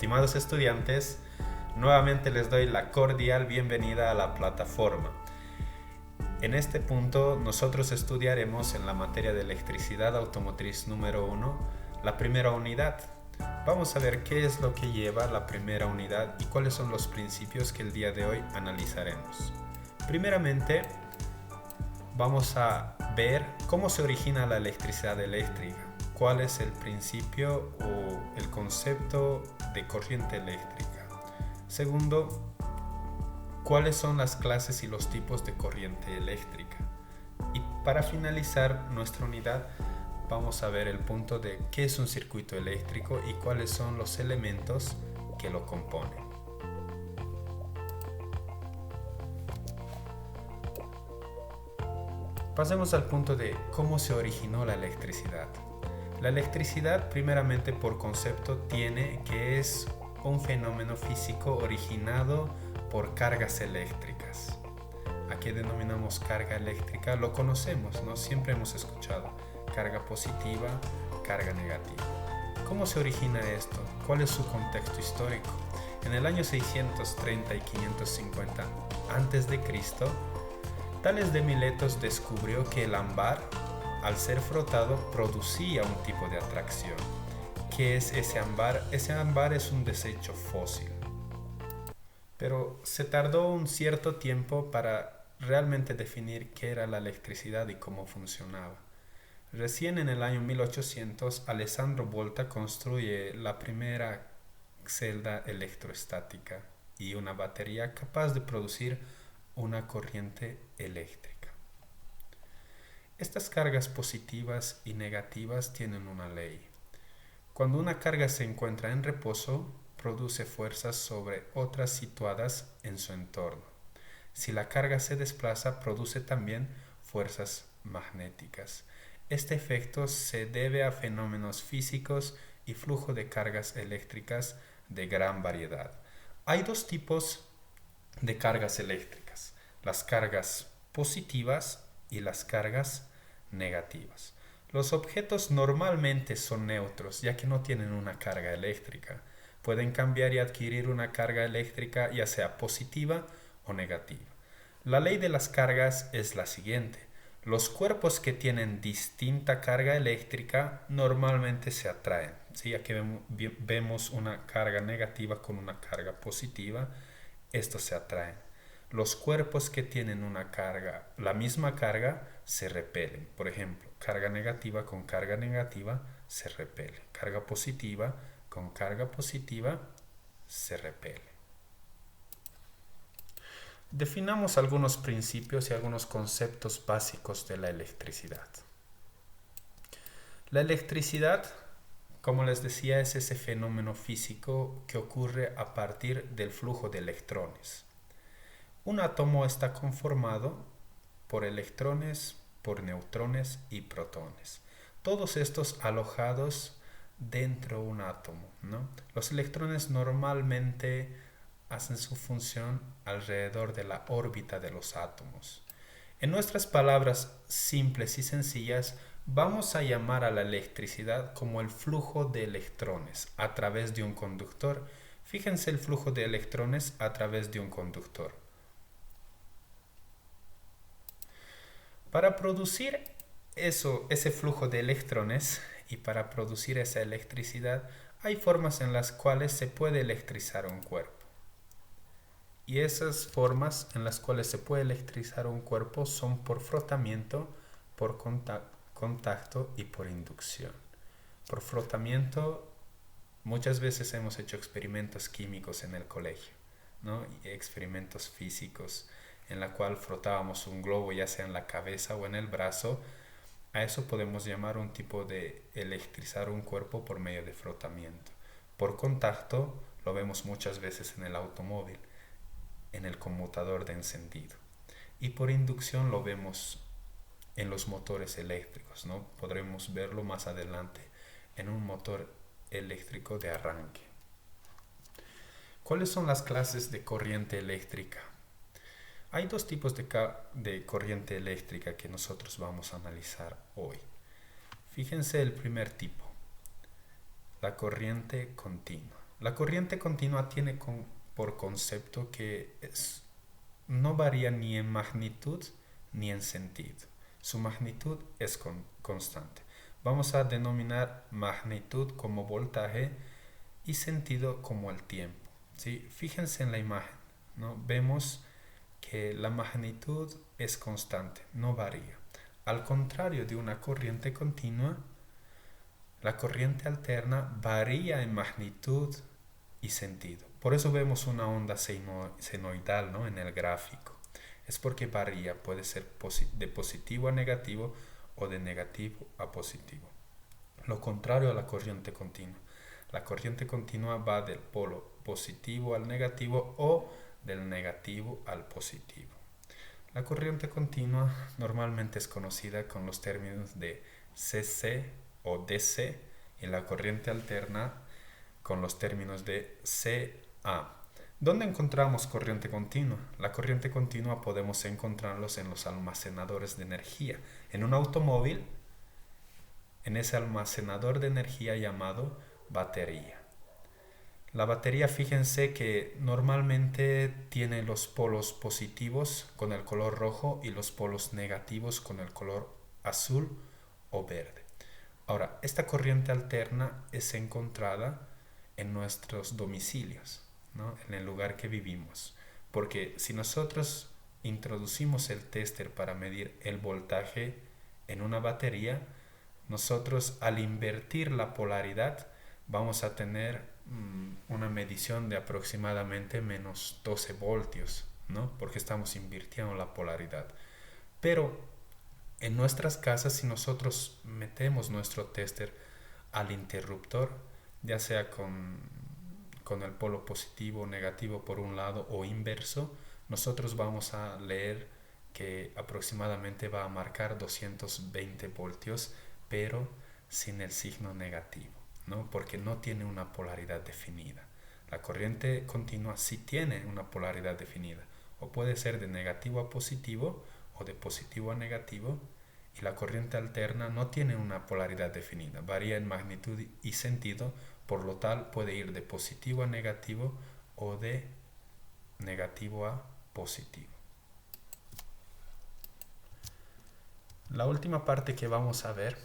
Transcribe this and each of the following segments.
Estimados estudiantes, nuevamente les doy la cordial bienvenida a la plataforma. En este punto nosotros estudiaremos en la materia de electricidad automotriz número 1 la primera unidad. Vamos a ver qué es lo que lleva la primera unidad y cuáles son los principios que el día de hoy analizaremos. Primeramente, vamos a ver cómo se origina la electricidad eléctrica, cuál es el principio o el concepto de corriente eléctrica. Segundo, cuáles son las clases y los tipos de corriente eléctrica. Y para finalizar nuestra unidad, vamos a ver el punto de qué es un circuito eléctrico y cuáles son los elementos que lo componen. Pasemos al punto de cómo se originó la electricidad. La electricidad, primeramente por concepto, tiene que es un fenómeno físico originado por cargas eléctricas. ¿A qué denominamos carga eléctrica? Lo conocemos, ¿no? Siempre hemos escuchado carga positiva, carga negativa. ¿Cómo se origina esto? ¿Cuál es su contexto histórico? En el año 630 y 550 a.C., Tales de Miletos descubrió que el ámbar, al ser frotado, producía un tipo de atracción. ¿Qué es ese ámbar? Ese ámbar es un desecho fósil. Pero se tardó un cierto tiempo para realmente definir qué era la electricidad y cómo funcionaba. Recién en el año 1800, Alessandro Volta construye la primera celda electrostática y una batería capaz de producir una corriente eléctrica. Estas cargas positivas y negativas tienen una ley. Cuando una carga se encuentra en reposo, produce fuerzas sobre otras situadas en su entorno. Si la carga se desplaza, produce también fuerzas magnéticas. Este efecto se debe a fenómenos físicos y flujo de cargas eléctricas de gran variedad. Hay dos tipos de cargas eléctricas: las cargas positivas y las cargas negativas. Los objetos normalmente son neutros, ya que no tienen una carga eléctrica. Pueden cambiar y adquirir una carga eléctrica, ya sea positiva o negativa. La ley de las cargas es la siguiente: los cuerpos que tienen distinta carga eléctrica normalmente se atraen. ¿Sí? Aquí vemos una carga negativa con una carga positiva. Estos se atraen. Los cuerpos que tienen la misma carga, se repelen. Por ejemplo, carga negativa con carga negativa se repele. Carga positiva con carga positiva se repele. Definamos algunos principios y algunos conceptos básicos de la electricidad. La electricidad, como les decía, es ese fenómeno físico que ocurre a partir del flujo de electrones. Un átomo está conformado por electrones, por neutrones y protones. Todos estos alojados dentro de un átomo, ¿no? Los electrones normalmente hacen su función alrededor de la órbita de los átomos. En nuestras palabras simples y sencillas, vamos a llamar a la electricidad como el flujo de electrones a través de un conductor. Fíjense el flujo de electrones a través de un conductor. Para producir ese flujo de electrones y para producir esa electricidad, hay formas en las cuales se puede electrizar un cuerpo. Y esas formas en las cuales se puede electrizar un cuerpo son por frotamiento, por contacto y por inducción. Por frotamiento, muchas veces hemos hecho experimentos químicos en el colegio, ¿no? Y experimentos físicos en la cual frotábamos un globo, ya sea en la cabeza o en el brazo. A eso podemos llamar un tipo de electrizar un cuerpo por medio de frotamiento. Por contacto, lo vemos muchas veces en el automóvil, en el conmutador de encendido. Y por inducción lo vemos en los motores eléctricos, ¿no? Podremos verlo más adelante en un motor eléctrico de arranque. ¿Cuáles son las clases de corriente eléctrica? Hay dos tipos de corriente eléctrica que nosotros vamos a analizar hoy. Fíjense el primer tipo, la corriente continua. La corriente continua tiene por concepto que no varía ni en magnitud ni en sentido. Su magnitud es constante. Vamos a denominar magnitud como voltaje y sentido como el tiempo. ¿Sí? Fíjense en la imagen, ¿no? Vemos que la magnitud es constante, no varía. Al contrario de una corriente continua, la corriente alterna varía en magnitud y sentido. Por eso vemos una onda senoidal, ¿no? En el gráfico. Es porque varía, puede ser de positivo a negativo o de negativo a positivo. Lo contrario a la corriente continua. La corriente continua va del polo positivo al negativo o del negativo al positivo. La corriente continua normalmente es conocida con los términos de CC o DC y la corriente alterna con los términos de CA. ¿Dónde encontramos corriente continua? La corriente continua podemos encontrarlos en los almacenadores de energía. En un automóvil, en ese almacenador de energía llamado batería. La batería, fíjense que normalmente tiene los polos positivos con el color rojo y los polos negativos con el color azul o verde. Ahora, esta corriente alterna es encontrada en nuestros domicilios, ¿no? En el lugar que vivimos. Porque si nosotros introducimos el tester para medir el voltaje en una batería, nosotros al invertir la polaridad vamos a tener una medición de aproximadamente menos 12 voltios, ¿no? Porque estamos invirtiendo la polaridad. Pero en nuestras casas, si nosotros metemos nuestro tester al interruptor, ya sea con el polo positivo o negativo por un lado o inverso, nosotros vamos a leer que aproximadamente va a marcar 220 voltios, pero sin el signo negativo, ¿no? Porque no tiene una polaridad definida. La corriente continua sí tiene una polaridad definida, o puede ser de negativo a positivo o de positivo a negativo, y la corriente alterna no tiene una polaridad definida, varía en magnitud y sentido, por lo tal puede ir de positivo a negativo o de negativo a positivo. La última parte que vamos a ver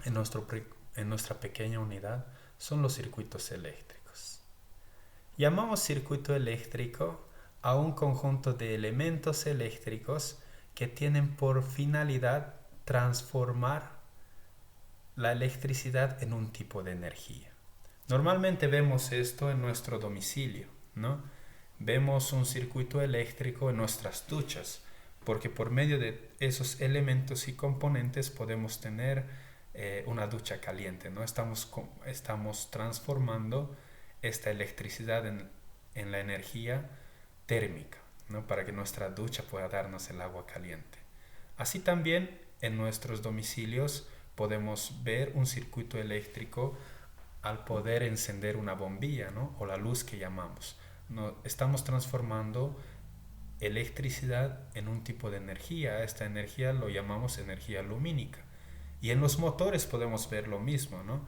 en nuestra pequeña unidad son los circuitos eléctricos. Llamamos circuito eléctrico a un conjunto de elementos eléctricos que tienen por finalidad transformar la electricidad en un tipo de energía. Normalmente vemos esto en nuestro domicilio, ¿no? Vemos un circuito eléctrico en nuestras duchas, porque por medio de esos elementos y componentes podemos tener una ducha caliente, ¿no? Estamos transformando esta electricidad en la energía térmica, ¿no? Para que nuestra ducha pueda darnos el agua caliente. Así también en nuestros domicilios podemos ver un circuito eléctrico al poder encender una bombilla, ¿no? O la luz que llamamos. No, estamos transformando electricidad en un tipo de energía. Esta energía lo llamamos energía lumínica. Y en los motores podemos ver lo mismo, ¿no?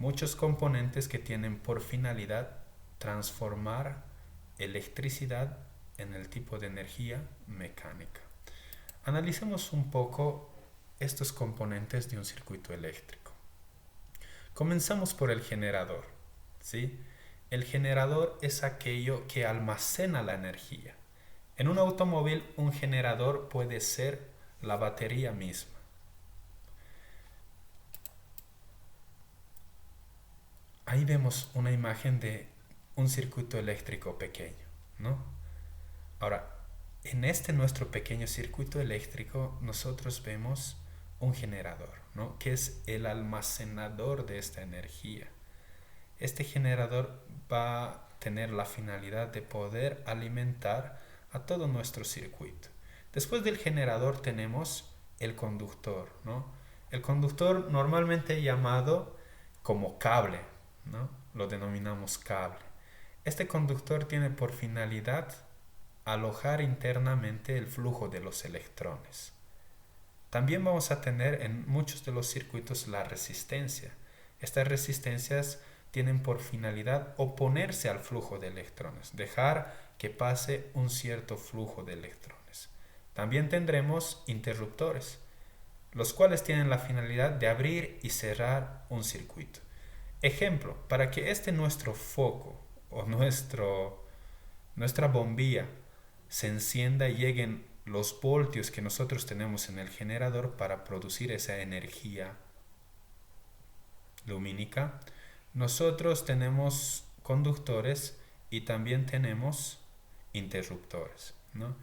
Muchos componentes que tienen por finalidad transformar electricidad en el tipo de energía mecánica. Analicemos un poco estos componentes de un circuito eléctrico. Comenzamos por el generador, ¿sí? El generador es aquello que almacena la energía. En un automóvil, un generador puede ser la batería misma. Ahí vemos una imagen de un circuito eléctrico pequeño, ¿no? Ahora, en nuestro pequeño circuito eléctrico, nosotros vemos un generador, ¿no? Que es el almacenador de esta energía. Este generador va a tener la finalidad de poder alimentar a todo nuestro circuito. Después del generador tenemos el conductor, ¿no? El conductor normalmente llamado como cable, ¿no? Lo denominamos cable. Este conductor tiene por finalidad alojar internamente el flujo de los electrones. También vamos a tener en muchos de los circuitos la resistencia. Estas resistencias tienen por finalidad oponerse al flujo de electrones, dejar que pase un cierto flujo de electrones. También tendremos interruptores, los cuales tienen la finalidad de abrir y cerrar un circuito. Ejemplo, para que nuestro foco o nuestra bombilla se encienda y lleguen los voltios que nosotros tenemos en el generador para producir esa energía lumínica, nosotros tenemos conductores y también tenemos interruptores, ¿no?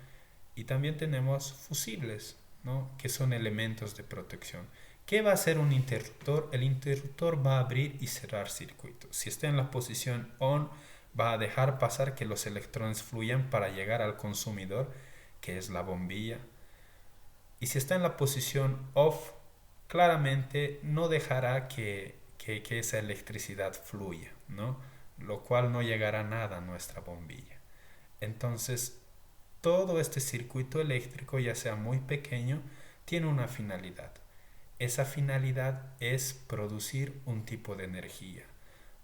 Y también tenemos fusibles, ¿no? Que son elementos de protección. ¿Qué va a hacer un interruptor? El interruptor va a abrir y cerrar circuitos. Si está en la posición on, va a dejar pasar que los electrones fluyan para llegar al consumidor, que es la bombilla. Y si está en la posición off, claramente no dejará que esa electricidad fluya, ¿no? Lo cual no llegará nada a nuestra bombilla. Entonces, todo este circuito eléctrico, ya sea muy pequeño, tiene una finalidad. Esa finalidad es producir un tipo de energía.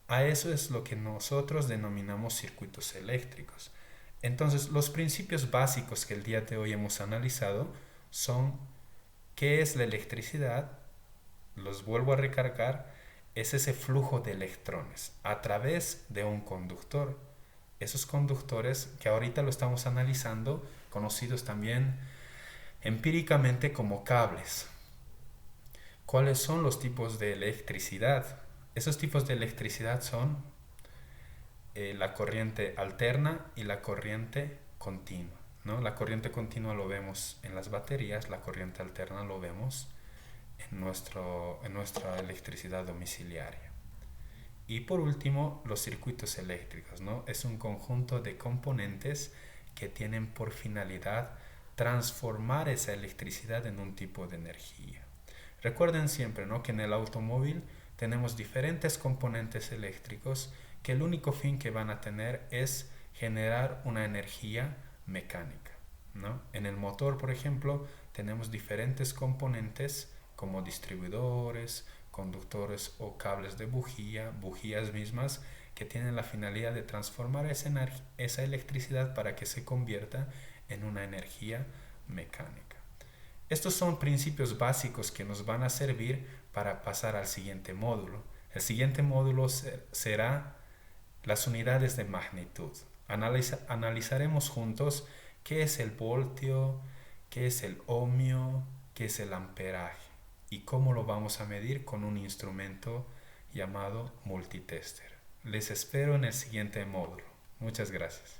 A eso es lo que nosotros denominamos circuitos eléctricos. Entonces, los principios básicos que el día de hoy hemos analizado son qué es la electricidad, los vuelvo a recargar, es ese flujo de electrones a través de un conductor. Esos conductores que ahorita lo estamos analizando, conocidos también empíricamente como cables. ¿Cuáles son los tipos de electricidad? Esos tipos de electricidad son la corriente alterna y la corriente continua, ¿no? La corriente continua lo vemos en las baterías, la corriente alterna lo vemos en nuestra electricidad domiciliaria. Y por último, los circuitos eléctricos, ¿no? Es un conjunto de componentes que tienen por finalidad transformar esa electricidad en un tipo de energía. Recuerden siempre, ¿no?, que en el automóvil tenemos diferentes componentes eléctricos que el único fin que van a tener es generar una energía mecánica, ¿no? En el motor, por ejemplo, tenemos diferentes componentes como distribuidores, conductores o cables de bujías mismas que tienen la finalidad de transformar esa electricidad para que se convierta en una energía mecánica. Estos son principios básicos que nos van a servir para pasar al siguiente módulo. El siguiente módulo será las unidades de magnitud. Analizaremos juntos qué es el voltio, qué es el ohmio, qué es el amperaje y cómo lo vamos a medir con un instrumento llamado multitester. Les espero en el siguiente módulo. Muchas gracias.